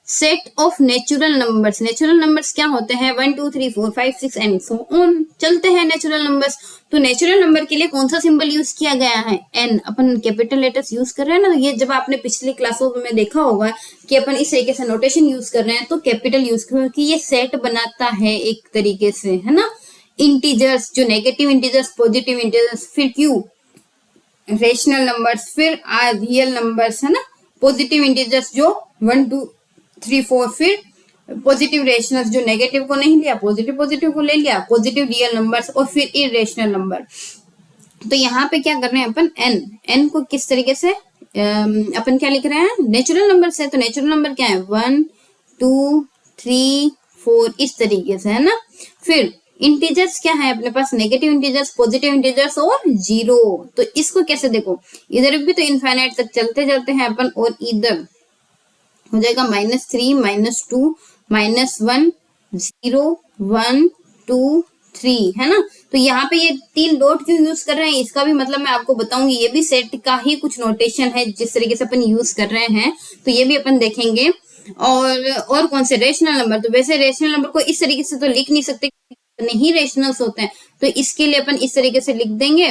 set of natural numbers. Natural numbers क्या होते हैं, 1 2 3 4 5 6 एंड सो ऑन चलते हैं नेचुरल नंबर्स। तो नेचुरल नंबर के लिए कौन सा सिंबल यूज किया गया है, एन। अपन कैपिटल लेटर्स यूज कर रहे हैं ना, ये जब आपने पिछली क्लासों में देखा होगा कि अपन इस तरीके से नोटेशन यूज कर रहे हैं, तो कैपिटल यूज कर, क्योंकि ये सेट बनाता है एक तरीके से, है ना। इंटीजर्स, जो नेगेटिव इंटीजर्स, पॉजिटिव इंटीजर्स, फिर क्यू रेशनल नंबर्स, फिर आर रियल नंबर्स, है ना। पॉजिटिव इंटीजर्स जो 1 2 3 4, फिर पॉजिटिव रेशनल्स जो नेगेटिव को नहीं लिया, पॉजिटिव को ले लिया, पॉजिटिव रियल नंबर्स, और फिर इरेशनल नंबर। तो यहाँ पे क्या कर रहे हैं अपन, एन को किस तरीके से अपन क्या लिख रहे हैं, नेचुरल नंबर से। तो नेचुरल नंबर क्या है, 1 2 3 4 इस तरीके से, है ना। फिर इंटीजर्स क्या है अपने पास, नेगेटिव इंटीजर्स, पॉजिटिव इंटीजर्स और 0। तो इसको कैसे देखो, इधर भी तो इनफाइनाइट तक चलते जाते हैं अपन, और इधर हो जाएगा -3 -2 -1 0 1 2 3, है ना। तो यहाँ पे ये 3 डॉट क्यों यूज कर रहे हैं, इसका भी मतलब मैं आपको बताऊंगी। ये भी सेट का ही कुछ नोटेशन है जिस तरीके से अपन यूज कर रहे हैं, तो ये भी अपन देखेंगे। और कौन से, रेशनल नंबर। तो वैसे रेशनल नंबर को इस तरीके से तो लिख नहीं सकते, नहीं रेशनल्स होते हैं, तो इसके लिए अपन इस तरीके से लिख देंगे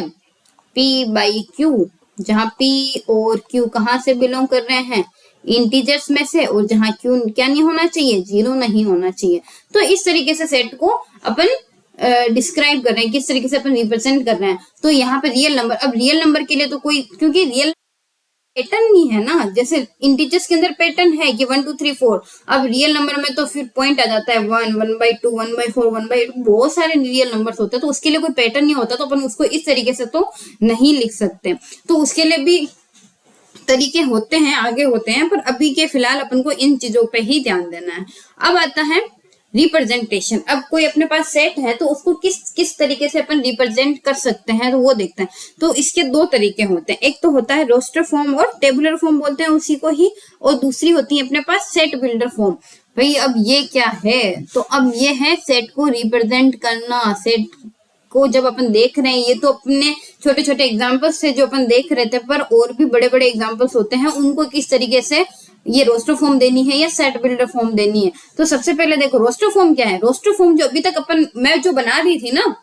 P/Q, जहां P और Q कहाँ से बिलोंग कर रहे हैं, इंटीजर्स में से, और जहां Q क्या नहीं होना चाहिए, 0 नहीं होना चाहिए। तो इस तरीके से सेट को अपन डिस्क्राइब कर रहे हैं, किस तरीके से अपन रिप्रेजेंट कर रहे हैं। तो यहाँ पे रियल नंबर, अब रियल नंबर के लिए तो कोई, क्योंकि रियल पैटर्न नहीं है ना, जैसे इंटीजर्स के अंदर पैटर्न है कि 1 2 3 4, अब रियल नंबर में तो फिर पॉइंट आ जाता है 1 1/2 1/4 1/8, बहुत सारे रियल नंबर्स होते हैं, तो उसके लिए कोई पैटर्न नहीं होता, तो अपन उसको इस तरीके से तो नहीं लिख सकते। तो उसके लिए भी तरीके होते हैं, आगे होते हैं, पर अभी के फिलहाल अपन को इन चीजों पे ही ध्यान देना है। अब आता है रिप्रेजेंटेशन। अब कोई अपने पास सेट है तो उसको किस किस तरीके से अपन रिप्रेजेंट कर सकते हैं, तो वो देखते हैं। तो इसके दो तरीके होते हैं, एक तो होता है रोस्टर फॉर्म और टेबुलर फॉर्म बोलते हैं उसी को ही, और दूसरी होती है अपने पास सेट बिल्डर फॉर्म। भाई अब ये क्या है, तो अब ये है सेट को रिप्रेजेंट करना। सेट को जब अपन देख रहे हैं, ये तो अपने छोटे छोटे एग्जाम्पल्स से जो अपन देख रहे थे, पर और भी बड़े बड़े एग्जाम्पल्स होते हैं, उनको किस तरीके से ये रोस्टर फॉर्म देनी है या सेट बिल्डर फॉर्म देनी है। तो सबसे पहले देखो रोस्टर फॉर्म क्या है। रोस्टर फॉर्म जो अभी तक अपन मैं जो बना रही थी ना,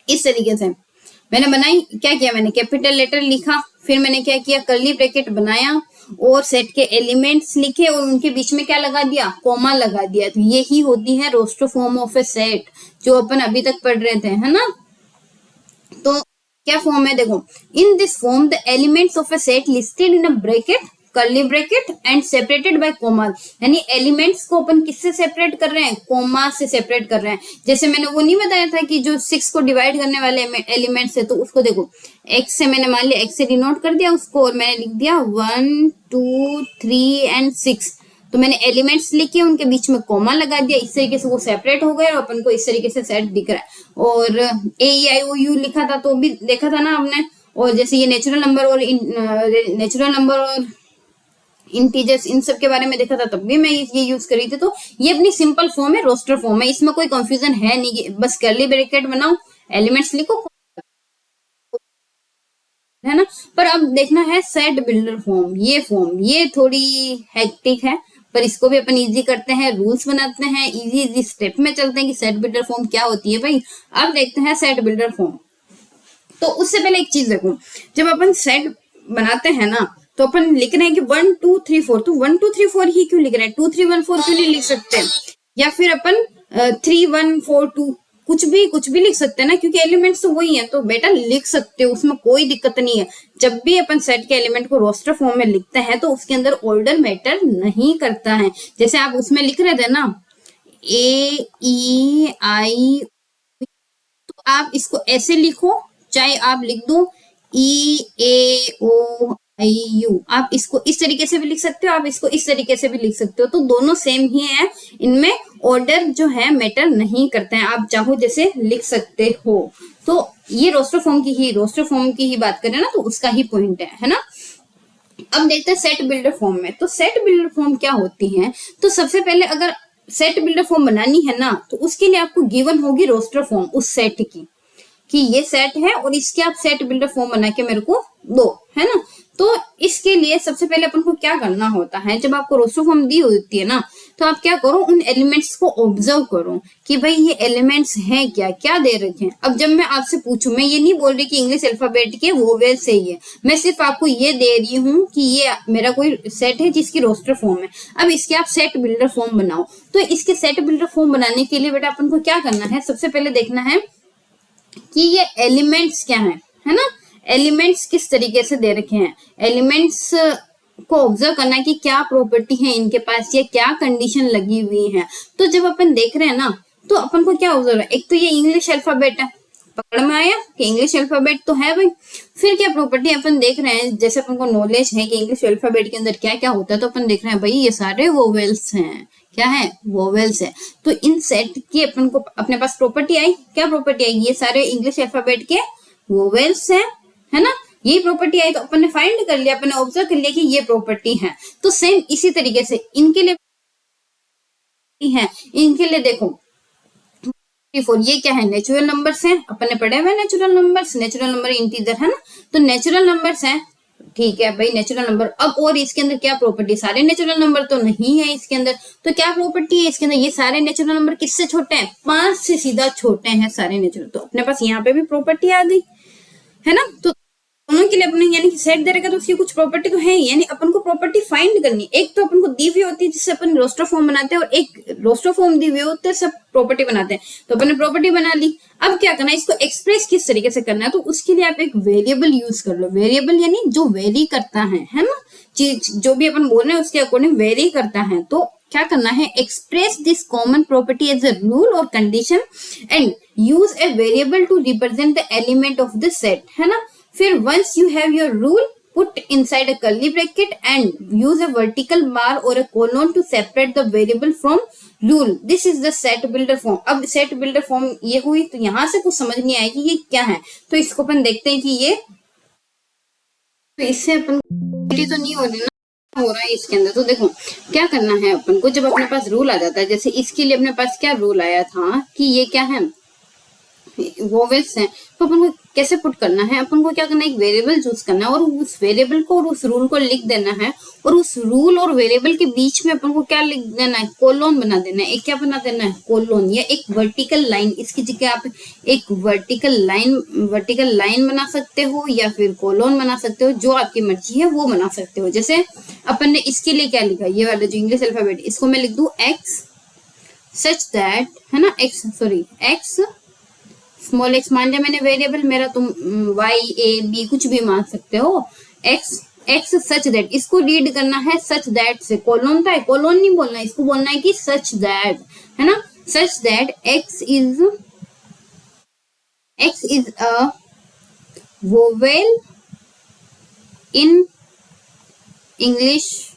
इस तरीके से मैंने बनाई। क्या किया मैंने, कैपिटल लेटर लिखा, फिर मैंने क्या किया, कर्ली ब्रैकेट बनाया और सेट के एलिमेंट्स लिखे और उनके बीच में क्या लगा दिया, कॉमा लगा दिया। तो यही होती है roster form of a set, जो अपन अभी तक पढ़ रहे थे, है ना। तो क्या फॉर्म है देखो, in this form the elements of a set listed in a bracket curly bracket and separated by comma. यानी एलिमेंट्स को अपन किससे सेपरेट कर रहे हैं, कॉमा से सेपरेट कर रहे हैं। जैसे मैंने वो नहीं बताया था कि जो 6 को डिवाइड करने वाले एलिमेंट्स है, तो उसको देखो x से मैंने मान लिया, x से डिनोट कर दिया उसको, और मैंने लिख दिया 1 2 3 एंड 6। तो मैंने एलिमेंट्स लिखे, उनके बीच में कॉमा लगा दिया, इस तरीके से वो सेपरेट हो गए और अपन को इस तरीके से सेट दिख रहा है। और AEIOU लिखा था तो भी देखा था ना हमने। और जैसे ये नेचुरल नंबर और इंटीजर्स, इन सब के बारे में देखा था, तब भी मैं ये यूज करी थी। तो ये अपनी सिंपल फॉर्म है, रोस्टर फॉर्म है, इसमें कोई कंफ्यूजन है नहीं, बस कर्ली ब्रैकेट बनाओ, एलिमेंट्स लिखो, है ना। पर अब देखना है सेट बिल्डर फॉर्म। ये फॉर्म ये थोड़ी हेक्टिक है, पर इसको भी अपन इजी करते हैं, रूल्स बनाते हैं, इजी इजी स्टेप में चलते हैं कि सेट बिल्डर फॉर्म क्या होती है भाई। अब देखते हैं सेट बिल्डर फॉर्म। तो उससे पहले एक चीज देखो, जब अपन सेट बनाते हैं ना, तो अपन लिख रहे हैं कि 1 2 3 4, तो 1 2 3 4 ही क्यों लिख रहे हैं, 2 3 1 4 क्यों नहीं लिख सकते, या फिर अपन 3 1 4 2 कुछ भी लिख सकते हैं ना, क्योंकि एलिमेंट्स तो वही है। तो बेटा लिख सकते हो, उसमें कोई दिक्कत नहीं है। जब भी अपन सेट के एलिमेंट को रोस्टर फॉर्म में लिखते हैं, तो उसके अंदर ऑर्डर मैटर नहीं करता है। जैसे आप उसमें लिख रहे थे ना AEI, तो आप इसको ऐसे लिखो, चाहे आप लिख दो EAOIU, आप इसको इस तरीके से भी लिख सकते हो, आप इसको इस तरीके से भी लिख सकते हो, तो दोनों सेम ही है। इनमें ऑर्डर जो है मैटर नहीं करते हैं, आप चाहो जैसे लिख सकते हो। तो ये रोस्टर फॉर्म की ही बात करें ना, तो उसका ही पॉइंट है ना। अब देखते हैं सेट बिल्डर फॉर्म में। तो सेट बिल्डर फॉर्म क्या होती है, तो सबसे पहले अगर सेट बिल्डर फॉर्म बनानी है ना, तो उसके लिए आपको गिवन होगी रोस्टर फॉर्म उस सेट की, कि ये सेट है और इसके आप सेट बिल्डर फॉर्म बना के मेरे को दो, है ना। तो इसके लिए सबसे पहले अपन को क्या करना होता है, जब आपको रोस्टर फॉर्म दी होती है ना, तो आप क्या करो, उन एलिमेंट्स को ऑब्जर्व करो कि भाई ये एलिमेंट्स हैं क्या क्या दे रखे हैं। अब जब मैं आपसे पूछूं, मैं ये नहीं बोल रही कि इंग्लिश अल्फाबेट के वोवेल से ही है, मैं सिर्फ आपको ये दे रही हूँ कि ये मेरा कोई सेट है जिसकी रोस्टर फॉर्म है। अब इसके आप सेट बिल्डर फॉर्म बनाओ। तो इसके सेट बिल्डर फॉर्म बनाने के लिए बेटा अपन को क्या करना है, सबसे पहले देखना है कि ये एलिमेंट्स क्या है ना। एलिमेंट्स किस तरीके से दे रखे हैं, एलिमेंट्स को ऑब्जर्व करना कि क्या प्रॉपर्टी है इनके पास, या क्या कंडीशन लगी हुई है। तो जब अपन देख रहे हैं ना, तो अपन को क्या ऑब्जर्व है, एक तो ये इंग्लिश अल्फाबेट है, पकड़ में आया कि इंग्लिश अल्फाबेट तो है भाई। फिर क्या प्रॉपर्टी अपन देख रहे हैं, जैसे अपन को नॉलेज है कि इंग्लिश अल्फाबेट के अंदर क्या क्या होता है, तो अपन देख रहे हैं भाई ये सारे वोवेल्स हैं, क्या है, वोवेल्स है। तो इन सेट की अपन को अपने पास प्रॉपर्टी आई, क्या प्रॉपर्टी आई, ये सारे इंग्लिश अल्फाबेट के वोवेल्स हैं, है ना। ये प्रॉपर्टी आई, तो अपन ने फाइंड कर लिया, अपन ने ऑब्जर्व कर लिया कि ये प्रॉपर्टी है। तो सेम इसी तरीके से इनके लिए है, इनके लिए देखो 4 ये क्या है, नेचुरल नंबर्स हैं, अपन ने पढ़े हुए नेचुरल नंबर इंटीजर है ना, तो नेचुरल नंबर्स हैं, ठीक है भाई नेचुरल नंबर। अब और इसके अंदर क्या प्रॉपर्टी, सारे नेचुरल नंबर तो नहीं है इसके अंदर, तो क्या प्रॉपर्टी है इसके अंदर, ये सारे नेचुरल नंबर किससे छोटे हैं, 5 से सीधा छोटे हैं सारे नेचुरल। तो अपने पास यहाँ पे भी प्रॉपर्टी आ गई, है ना। तो दोनों के लिए अपने यानी कि सेट दे रखा तो उसकी कुछ प्रॉपर्टी तो है ही, यानी अपन को प्रॉपर्टी फाइंड करनी है। एक तो अपन को दी हुई होती है जिससे अपन रोस्टर फॉर्म बनाते हैं, और एक रोस्टर फॉर्म दी हुई होते हैं सब प्रॉपर्टी बनाते हैं। तो अपन ने प्रॉपर्टी बना ली, अब क्या करना है, इसको एक्सप्रेस किस तरीके से करना है, तो उसके लिए आप एक वेरिएबल यूज कर लो। वेरिएबल यानी जो वेरी करता है ना, चीज जो भी अपन बोल रहे हैं उसके अकॉर्डिंग वेरी करता है। तो क्या करना है, express this common property as a rule और condition and use a variable to represent the element of the set, है ना। फिर once you have your rule, put inside a curly bracket and use a vertical bar or a colon to separate the variable from rule. This is the set builder form. अब set builder form ये हुई, तो यहां से कुछ समझ नहीं आएगी ये क्या है, तो इसको अपन देखते हैं कि ये, तो इससे अपन तो नहीं हो रही ना, हो रहा है इसके अंदर। तो देखो क्या करना है अपन को, जब अपने पास रूल आ जाता है, जैसे इसके लिए अपने पास क्या रूल आया था कि ये क्या है, वोवेल्स हैं, तो अपन को कैसे पुट करना है, अपन को क्या करना है, एक वेरिएबल चूज करना है और उस वेरिएबल को और उस रूल को लिख देना है, और उस रूल और वेरिएबल के बीच में अपन को क्या लिख देना है, कोलोन बना देना है। एक क्या बना देना है, कोलोन, या एक वर्टिकल लाइन। इसकी जगह आप एक वर्टिकल लाइन बना सकते हो या फिर कोलोन बना सकते हो, जो आपकी मर्जी है वो बना सकते हो। जैसे अपन ने इसके लिए क्या लिखा, ये वाला जो इंग्लिश अल्फाबेट, इसको मैं लिख दूं एक्स सच दैट, है ना, एक्स स्मॉल एक्स मान लिया मैंने वेरिएबल मेरा, तुम वाई ए बी कुछ भी मान सकते हो। एक्स सच दैट, इसको रीड करना है सच दैट से, कोलोन था, कोलोन नहीं बोलना, इसको बोलना है कि सच दैट, है ना, such that x is a vowel in English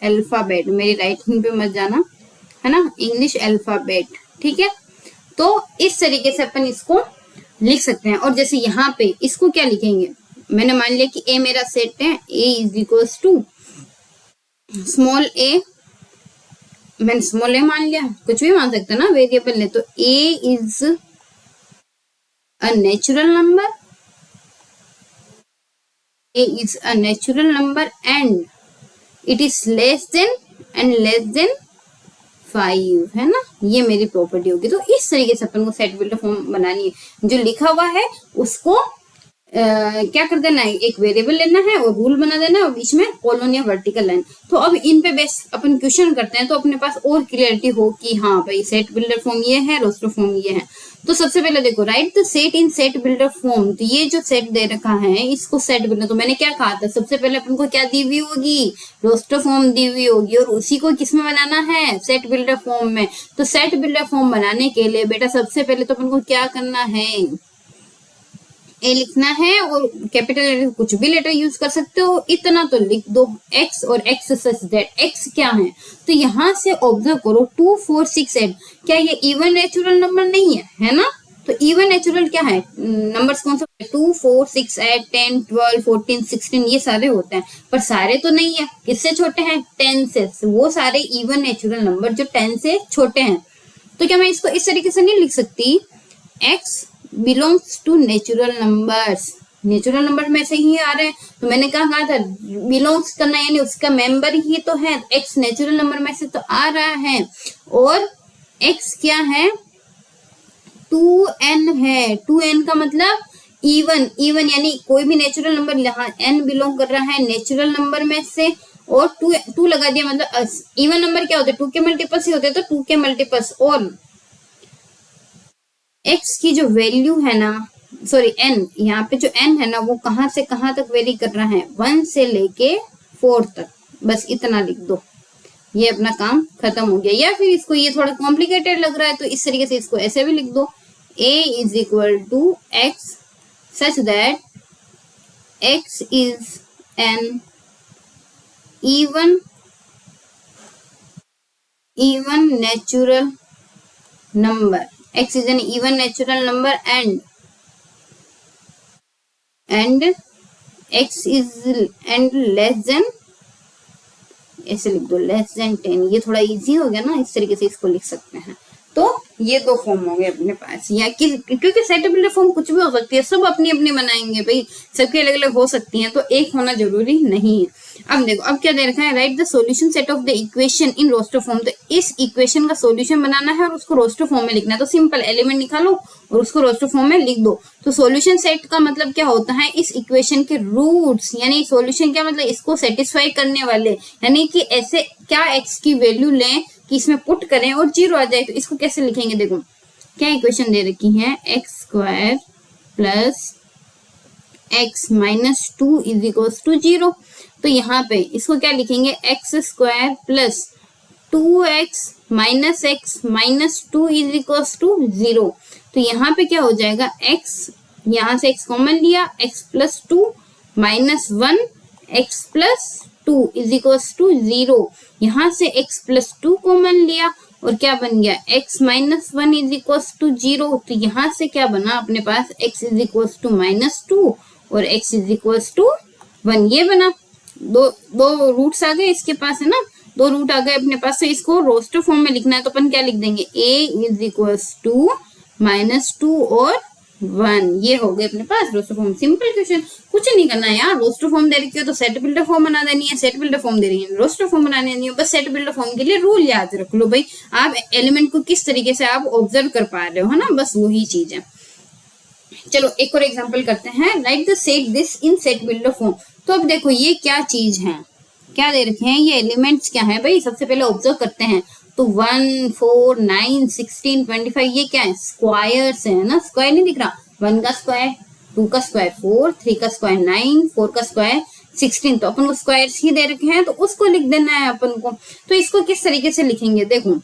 alphabet, मेरी राइटिंग पे मत जाना, है ना, इंग्लिश अल्फाबेट, ठीक है। तो इस तरीके से अपन इसको लिख सकते हैं। और जैसे यहाँ पे इसको क्या लिखेंगे, मैंने मान लिया कि ए मेरा सेट है, ए इज इक्वल्स टू स्मॉल ए, मैंने स्मॉल ए मान लिया, कुछ भी मान सकते ना वेरिएबल है, तो a is a natural number, a is a natural number and it is less than 5, है ना, ये मेरी प्रॉपर्टी होगी। तो इस तरीके से अपन को सेट बिल्डर फॉर्म बनानी है। जो लिखा हुआ है उसको क्या कर देना है, एक वेरिएबल लेना है और रूल बना देना है और बीच में कॉलोन या वर्टिकल लाइन। तो अब इन पे बेस अपन क्वेश्चन करते हैं तो अपने पास और क्लियरिटी हो कि हाँ भाई सेट बिल्डर फॉर्म ये है, रोस्टर फॉर्म ये है। तो सबसे पहले देखो, right the set in set builder form. तो ये जो सेट दे रखा है इसको सेट बिल्डर, तो मैंने क्या कहा था, सबसे पहले अपन को क्या दी हुई होगी, रोस्टर फॉर्म दी हुई होगी, और उसी को किसमें बनाना है, सेट बिल्डर फॉर्म में। तो सेट बिल्डर फॉर्म बनाने के लिए बेटा सबसे पहले तो अपन को क्या करना है, ए लिखना है, और कैपिटल लेटर कुछ भी लेटर यूज कर सकते हो, इतना तो लिख दो x, और x सच दैट x क्या है, तो यहां से ऑब्जर्व करो 2 4 6 8, क्या ये इवन नेचुरल नंबर नहीं है ना। तो इवन नेचुरल क्या है, नंबर्स कौन सा, 2 4 6 8 10 12 14 16, ये सारे होते हैं, पर सारे तो नहीं है, किससे छोटे हैं, 10 से, वो सारे इवन नेचुरल नंबर जो 10 से छोटे हैं। तो क्या मैं इसको इस तरीके से नहीं लिख सकती, x belongs to natural numbers, natural number में से ही आ रहे हैं, तो मैंने कहा था बिलोंग्स करना यानी उसका मेंबर ही तो है, x नेचुरल नंबर में से तो आ रहा है, और x क्या है, 2n है, 2n का मतलब इवन यानी कोई भी नेचुरल नंबर, यहाँ n बिलोंग कर रहा है नेचुरल नंबर में से, और 2 लगा दिया, मतलब इवन नंबर क्या होते हैं, 2 के मल्टीपल्स ही होते हैं, तो 2 के मल्टीपल्स, और x की जो वैल्यू है ना, सॉरी n, यहाँ पे जो n है ना वो कहां से कहां तक वेरी कर रहा है, 1 से लेके 4 तक, बस इतना लिख दो, ये अपना काम खत्म हो गया। या फिर इसको ये थोड़ा कॉम्प्लिकेटेड लग रहा है तो इस तरीके से इसको ऐसे भी लिख दो, a is equal to x such that x is an even natural number, x is an even natural number and x is and less than, ऐसे लिख दो लेस देन 10, ये थोड़ा इजी हो गया ना, इस तरीके से इसको लिख सकते हैं। तो ये दो फॉर्म हो गए अपने पास, या क्योंकि सेट बिल्डर फॉर्म कुछ भी हो सकती है, सब अपनी अपनी बनाएंगे भाई, सबके अलग अलग हो सकती हैं, तो एक होना जरूरी नहीं है। अब देखो, अब क्या दे रखा है, right the solution set of the equation in roster form. तो इस इक्वेशन का सॉल्यूशन बनाना है और उसको रोस्टर फॉर्म में लिखना है। तो सिंपल, एलिमेंट निकालो और उसको रोस्टर फॉर्म में लिख दो। तो सॉल्यूशन सेट का मतलब क्या होता है, इस इक्वेशन के रूट्स, यानी सॉल्यूशन क्या मतलब इसको सेटिस्फाई करने वाले, यानी कि ऐसे क्या एक्स की वैल्यू लें कि इसमें पुट करें और 0 आ जाए। तो इसको कैसे लिखेंगे, देखो क्या इक्वेशन दे रखी है, x square plus x minus 2 is equals to 0। तो यहाँ पे इसको क्या लिखेंगे, x square plus 2x minus x minus 2 is equals to 0। तो यहाँ पे क्या हो जाएगा, x, यहाँ से x कॉमन लिया, x plus 2 minus 1 x plus 2 is equals to 0। यहाँ से x प्लस 2 कॉमन लिया और क्या बन गया, x minus 1 is equals to 0। तो यहाँ से क्या बना अपने पास, x is equals to minus 2 और x इज इक्वल्स टू 1, ये बना। दो रूट्स आ गए इसके पास, है ना, दो रूट आ गए अपने पास। तो इसको रोस्टर फॉर्म में लिखना है, तो अपन क्या लिख देंगे, a is equals to minus 2 और 1, ये हो गए अपने पास रोस्टर फॉर्म। सिंपल क्वेश्चन, कुछ नहीं करना है यार। रोस्टर फॉर्म दे रखी हो तो सेट बिल्डर फॉर्म बना देनी है, सेट बिल्डर फॉर्म दे रही है रोस्टर फॉर्म बनाने नहीं हो, बस सेट बिल्डर फॉर्म के लिए रूल याद रख लो भाई। आप एलिमेंट को किस तरीके से आप ऑब्जर्व कर पा रहे हो, है ना, बस वही चीज है। चलो एक और एग्जांपल करते हैं, right the set this in set builder form. तो अब देखो ये क्या चीज है, क्या दे रखे हैं, ये एलिमेंट्स क्या है भाई, सबसे पहले ऑब्जर्व करते हैं। तो 1 4 9 16 25 ये क्या है, स्क्वायर्स है ना, स्क्वायर नहीं दिख रहा, 1 का स्क्वायर, 2 का स्क्वायर 4, 3 का स्क्वायर 9, 4 का स्क्वायर 16। तो अपन को स्क्वायर्स ही दे रखे हैं तो उसको लिख देना है अपन को। तो इसको किस तरीके से लिखेंगे, देखो,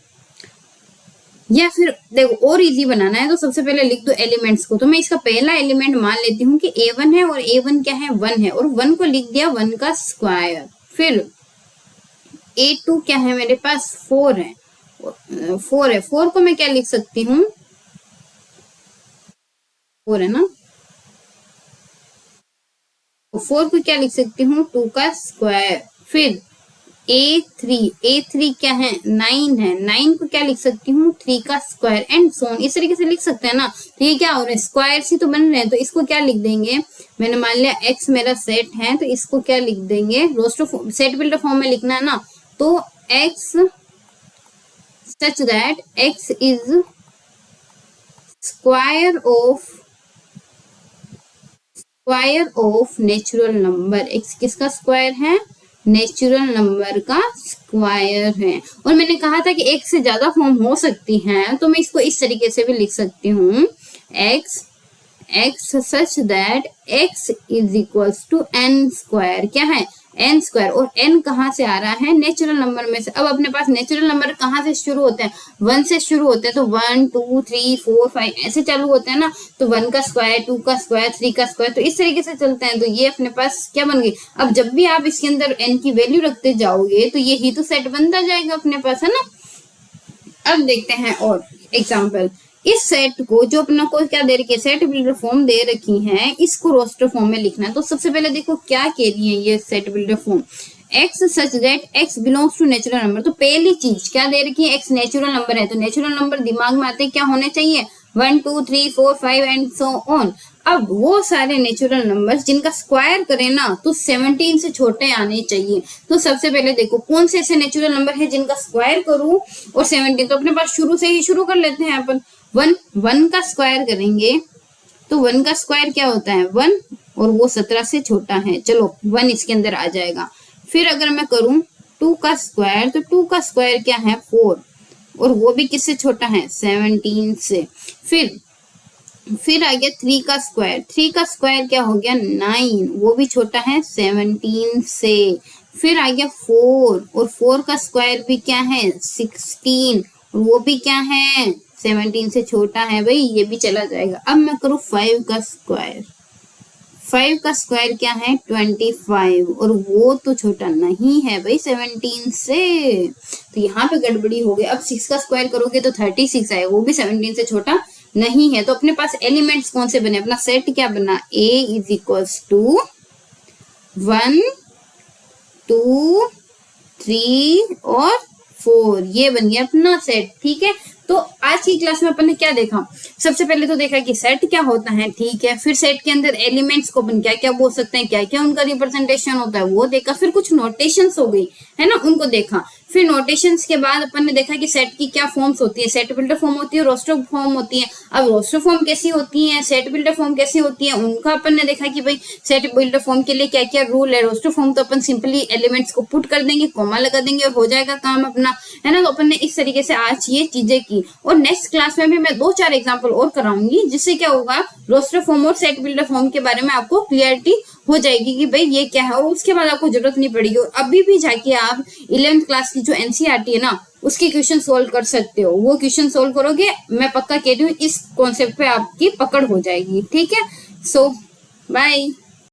या फिर देखो और इजी बनाना है तो सबसे पहले लिख दो एलिमेंट्स को। तो मैं इसका पहला एलिमेंट मान लेती हूँ कि a1 है और a1 क्या है, 1 है, और 1 को लिख दिया 1 का स्क्वायर। फिर a2 क्या है मेरे पास, 4 है, 4 है, 4 को मैं क्या लिख सकती हूँ, 4 है ना, 4 को क्या लिख सकती हूँ, 2 का स्क्वायर। फिर a3 क्या है, 9 है, 9 को क्या लिख सकती हूँ, 3 का स्क्वायर एंड सो ऑन, इस तरीके से लिख सकते हैं ना। तो ये क्या हो रहा है, स्क्वायर्स ही तो बन रहे हैं। तो इसको क्या लिख देंगे, मैंने मान लिया x मेरा सेट है, तो इसको क्या लिख देंगे, रोस्टर सेट बिल्डर फॉर्म में लिखना है ना। तो x such that x is square of natural number. x किसका स्क्वायर है, नेचुरल नंबर का स्क्वायर है। और मैंने कहा था कि एक से ज्यादा फॉर्म हो सकती हैं, तो मैं इसको इस तरीके से भी लिख सकती हूँ, x such that x is equals to n square, क्या है, n स्क्वायर, और n कहाँ से आ रहा है, नेचुरल नंबर में से। अब अपने पास नेचुरल नंबर कहाँ से शुरू होते हैं, 1 से शुरू होते हैं। तो 1 2 3 4 5 ऐसे चालू होते हैं ना। तो 1 का स्क्वायर, 2 का स्क्वायर, 3 का स्क्वायर, तो इस तरीके से चलते हैं। तो ये अपने पास क्या बन गई। अब जब भी आप इसके अंदर n की वैल्यू रखते जाओगे तो ये ही तो सेट बनता जाएगा अपने पास, है ना। अब देखते हैं और एग्जाम्पल, इस सेट को जो अपना को क्या दे रखी है, सेट बिल्डर फॉर्म दे रखी है, इसको रोस्टर फॉर्म में लिखना है। तो सबसे पहले देखो क्या कह रही है ये set builder form, x such that x belongs to natural number. तो पहली चीज क्या दे रखी है, x नेचुरल नंबर है। तो नेचुरल नंबर दिमाग में आते क्या होने चाहिए, 1 2 3 4 5 एंड सो ऑन। अब वो सारे नेचुरल नंबर्स जिनका स्क्वायर करें ना तो 17 से छोटे आने चाहिए। तो सबसे पहले देखो कौन से ऐसे नेचुरल नंबर है जिनका स्क्वायर करूं और 17। तो अपने पास शुरू से ही शुरू कर लेते हैं अपन, 1 का स्क्वायर करेंगे तो 1 का स्क्वायर क्या होता है, 1, और वो 17 से छोटा है। चलो 1 इसके अंदर आ जाएगा। फिर अगर मैं करूं 2 का स्क्वायर, तो 2 का स्क्वायर क्या है, 4, और वो भी किससे छोटा है, 17 से। फिर आ गया 3 का स्क्वायर, 3 का स्क्वायर क्या हो गया, 9, वो भी छोटा है 17 से। फिर आ गया 4, और 4 का स्क्वायर भी क्या है, 16, और वो भी क्या है, 17 से छोटा है भाई, ये भी चला जाएगा। अब मैं करूँ 5 का स्क्वायर, 5 का स्क्वायर क्या है, 25, और वो तो छोटा नहीं है भाई 17 से। तो यहाँ पे गड़बड़ी हो गई। अब 6 का स्क्वायर करोगे तो 36 आएगा, वो भी 17 से छोटा नहीं है। तो अपने पास एलिमेंट्स कौन से बने, अपना सेट क्या बना, a इज इक्वल्स टू 1 2 3 और 4, ये बन गया अपना सेट। ठीक है, तो आज की क्लास में अपन ने क्या देखा, सबसे पहले तो देखा कि सेट क्या होता है, ठीक है। फिर सेट के अंदर एलिमेंट्स को अपन क्या क्या बोल सकते हैं, क्या क्या उनका रिप्रेजेंटेशन होता है वो देखा। फिर कुछ नोटेशंस हो गई है ना, उनको देखा। फिर नोटेशंस के बाद अपन ने देखा कि सेट की क्या फॉर्म्स होती है, सेट बिल्डर फॉर्म होती है, रोस्टर फॉर्म होती है। अब रोस्टर फॉर्म कैसी होती है, सेट बिल्डर फॉर्म कैसी होती है, उनका अपन ने देखा कि भाई सेट बिल्डर फॉर्म के लिए क्या क्या रूल है। रोस्टर फॉर्म तो अपन सिंपली एलिमेंट्स को पुट कर देंगे, कॉमा लगा देंगे और हो जाएगा काम अपना, है ना। तो अपन ने इस तरीके से आज ये चीजें की, और नेक्स्ट क्लास में भी मैं 2-4 एग्जाम्पल और कराऊंगी, जिससे क्या होगा, रोस्टर फॉर्म और सेट बिल्डर फॉर्म के बारे में आपको क्लियरिटी हो जाएगी कि भाई ये क्या है, और उसके बाद आपको जरूरत नहीं पड़ेगी। और अभी भी जाके आप 11th क्लास की जो एनसीईआरटी है ना, उसके क्वेश्चन सोल्व कर सकते हो। वो क्वेश्चन सोल्व करोगे, मैं पक्का कह रही हूँ, इस कॉन्सेप्ट पे आपकी पकड़ हो जाएगी, ठीक है। सो बाय।